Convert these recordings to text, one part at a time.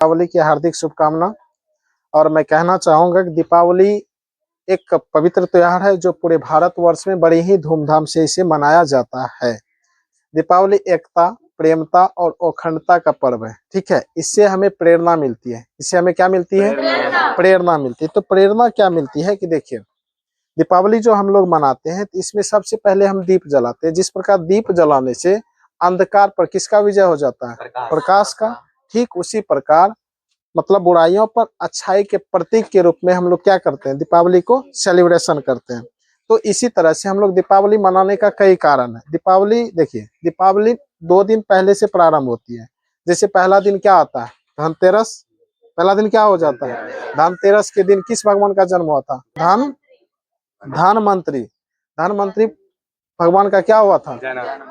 दीपावली की हार्दिक शुभकामना। और मैं कहना चाहूंगा कि दीपावली एक पवित्र त्योहार है जो पूरे भारतवर्ष में बड़ी ही धूमधाम से इसे मनाया जाता है। दीपावली एकता, प्रेमता और अखंडता का पर्व है। ठीक है, इससे हमें प्रेरणा मिलती है। इससे हमें क्या मिलती है? प्रेरणा मिलती है। तो प्रेरणा क्या मिलती है कि देखिए, दीपावली जो हम लोग मनाते हैं तो इसमें सबसे पहले हम दीप जलाते हैं। जिस प्रकार दीप जलाने से अंधकार पर किसका विजय हो जाता है? प्रकाश का। ठीक उसी प्रकार मतलब बुराइयों पर अच्छाई के प्रतीक के रूप में हम लोग क्या करते हैं? दीपावली को सेलिब्रेशन करते हैं। तो इसी तरह से हम लोग दीपावली मनाने का कई कारण है। दीपावली देखिए, दीपावली 2 दिन पहले से प्रारंभ होती है। जैसे पहला दिन क्या आता है? धनतेरस। पहला दिन क्या हो जाता है? धनतेरस के दिन किस भगवान का जन्म हुआ था? धनवंतरी। धनवंतरी भगवान का क्या हुआ था?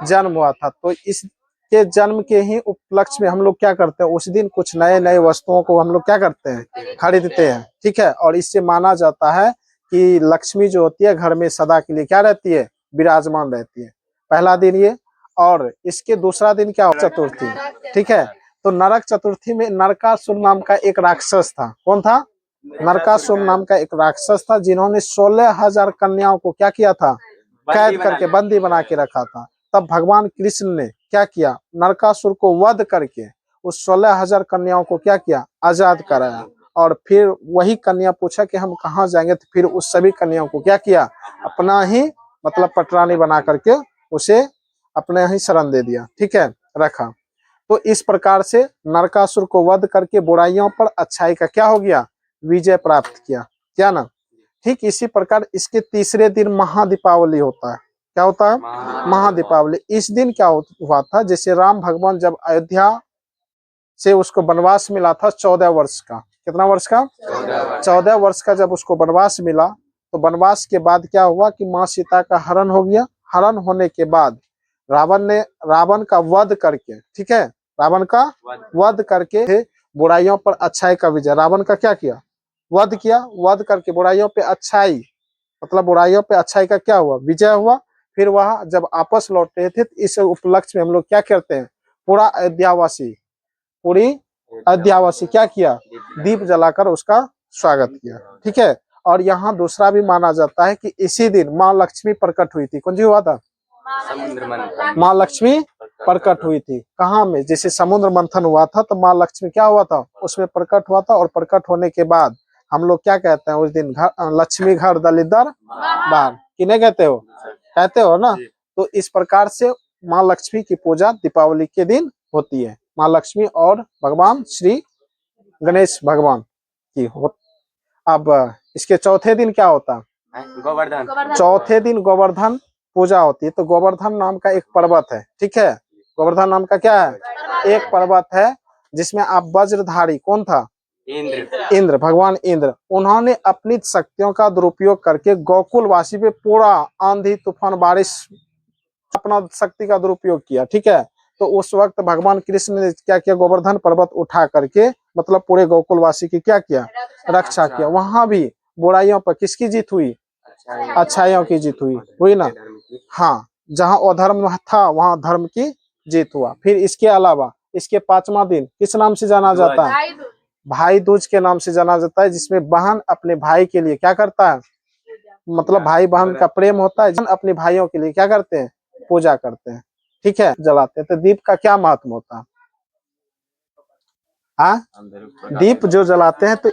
जन्म हुआ था। तो इसके जन्म के ही उपलक्ष्य में हम लोग क्या करते हैं? उस दिन कुछ नए नए वस्तुओं को हम लोग क्या करते हैं? खरीदते हैं। ठीक है, और इससे माना जाता है कि लक्ष्मी जो होती है घर में सदा के लिए क्या रहती है? विराजमान रहती है। पहला दिन ये। और इसके दूसरा दिन क्या? चतुर्थी। ठीक है, तो नरक चतुर्थी में नरकासुर नाम का एक राक्षस था। कौन था? नरकासुर नाम का एक राक्षस था, जिन्होंने 16,000 कन्याओं को क्या किया था? कैद करके बंदी बना के रखा था। तब भगवान कृष्ण ने क्या किया? नरकासुर को वध करके उस 16,000 कन्याओं को क्या किया? आजाद कराया। और फिर वही कन्या पूछा कि हम कहाँ जाएंगे, तो फिर उस सभी कन्याओं को क्या किया? अपना ही मतलब पटरानी बना करके उसे अपने ही शरण दे दिया। ठीक है, रखा। तो इस प्रकार से नरकासुर को वध करके बुराइयों पर अच्छाई का क्या हो गया? विजय प्राप्त किया। क्या ना? ठीक इसी प्रकार इसके तीसरे दिन महादीपावली होता है। क्या होता है? महादीपावली। इस दिन क्या हुआ था? जैसे राम भगवान जब अयोध्या से उसको वनवास मिला था 14 वर्ष का। कितना वर्ष का? 14 वर्ष का जब उसको वनवास मिला, तो वनवास के बाद क्या हुआ कि माँ सीता का हरण हो गया। हरण होने के बाद रावण का वध करके, ठीक है, रावण का वध करके बुराइयों पर अच्छाई का विजय। रावण का क्या किया? वध किया। वध करके बुराइयों पे अच्छाई, मतलब बुराइयों पे अच्छाई का क्या हुआ? विजय हुआ। फिर वह जब आपस लौट रहे थे तो इस उपलक्ष्य में हम लोग क्या करते हैं? पूरी अयोध्यावासी क्या किया? दीप जलाकर उसका स्वागत किया। ठीक है, और यहाँ दूसरा भी माना जाता है कि इसी दिन माँ लक्ष्मी प्रकट हुई थी। कौन सी हुआ था? माँ लक्ष्मी प्रकट हुई थी। कहाँ में? जैसे समुद्र मंथन हुआ था तो माँ लक्ष्मी क्या हुआ था? उसमें प्रकट हुआ था। और प्रकट होने के बाद हम लोग क्या कहते हैं उस दिन? लक्ष्मी घर दलिद्दर बाहर। किन्हें कहते हो? कहते हो ना? तो इस प्रकार से माँ लक्ष्मी की पूजा दीपावली के दिन होती है। माँ लक्ष्मी और भगवान श्री गणेश भगवान की हो। अब इसके चौथे दिन क्या होता है? गोवर्धन। चौथे दिन गोवर्धन पूजा होती है। तो गोवर्धन नाम का एक पर्वत है। ठीक है, गोवर्धन नाम का क्या है? एक पर्वत है जिसमें आप वज्रधारी, कौन था? इंद्र। भगवान इंद्र। उन्होंने अपनी शक्तियों का दुरुपयोग करके गोकुलवासी पे पूरा आंधी तूफान बारिश अपना शक्ति का दुरुपयोग किया। ठीक है, तो उस वक्त भगवान कृष्ण ने क्या किया? गोवर्धन पर्वत उठा करके मतलब पूरे गोकुलवासी की क्या किया? रक्षा किया। वहां भी बुराइयों पर किसकी जीत हुई? अच्छाइयों की जीत हुई ना? हाँ, जहाँ अधर्म था वहां धर्म की जीत हुआ। फिर इसके अलावा इसके 5वां दिन किस नाम से जाना जाता है? भाई दूज के नाम से जाना जाता है, जिसमें बहन अपने भाई के लिए क्या करता है? मतलब भाई बहन का प्रेम होता है, अपने भाइयों के लिए क्या करते हैं? पूजा करते हैं। ठीक है, जलाते हैं। तो दीप का क्या महत्व होता है? हाँ, दीप जो जलाते हैं तो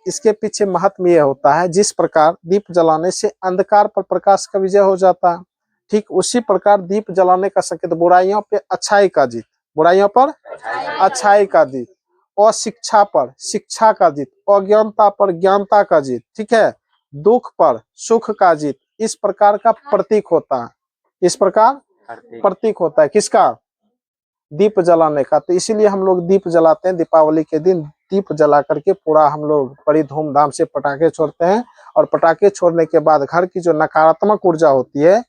इसके पीछे महत्व ये होता है, जिस प्रकार दीप जलाने से अंधकार पर प्रकाश का विजय हो जाता है, ठीक उसी प्रकार दीप जलाने का संकेत बुराइयों पे अच्छाई का जीत, बुराइयों पर अच्छाई का जीत, अशिक्षा पर शिक्षा का जीत, अज्ञानता पर ज्ञानता का जीत, ठीक है, दुख पर सुख का जीत, इस प्रकार का प्रतीक होता है। इस प्रकार प्रतीक होता है किसका? दीप जलाने का। तो इसीलिए हम लोग दीप जलाते हैं। दीपावली के दिन दीप जला करके पूरा हम लोग बड़ी धूमधाम से पटाखे छोड़ते हैं। और पटाखे छोड़ने के बाद घर की जो नकारात्मक ऊर्जा होती है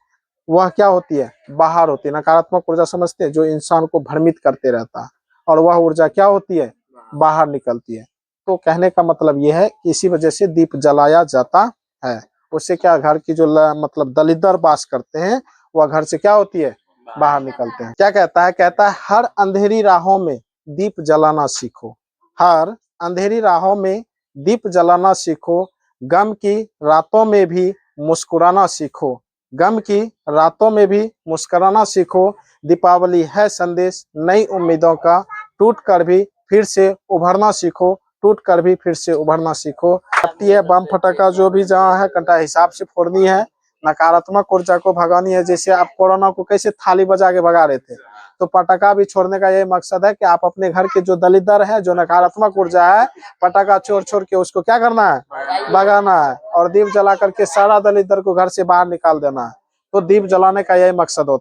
वह क्या होती है? बाहर होती है। नकारात्मक ऊर्जा समझते हैं? जो इंसान को भ्रमित करते रहता है, और वह ऊर्जा क्या होती है? बाहर निकलती है। तो कहने का मतलब यह है कि इसी वजह से दीप जलाया जाता है। उससे क्या, घर की जो मतलब दलिद्दर वास करते हैं वह घर से क्या होती है? बाहर निकलते हैं। क्या कहता है? कहता है हर अंधेरी राहों में दीप जलाना सीखो। हर अंधेरी राहों में दीप जलाना सीखो, गम की रातों में भी मुस्कुराना सीखो, गम की रातों में भी मुस्कुराना सीखो। दीपावली है संदेश नई उम्मीदों का, टूट कर भी फिर से उभरना सीखो, टूट कर भी फिर से उभरना सीखो। बम फटाका जो भी जहाँ है कंटा हिसाब से फोड़नी है, नकारात्मक ऊर्जा को भगानी है। जैसे आप कोरोना को कैसे थाली बजा के भगा रहे थे, तो पटाखा भी छोड़ने का यही मकसद है कि आप अपने घर के जो दलिद्र है, जो नकारात्मक ऊर्जा है, पटाखा छोड़ छोड़ के उसको क्या करना है, भगाना है। और दीप जला करके सारा दलिद्र को घर से बाहर निकाल देना है। तो दीप जलाने का यही मकसद होता है।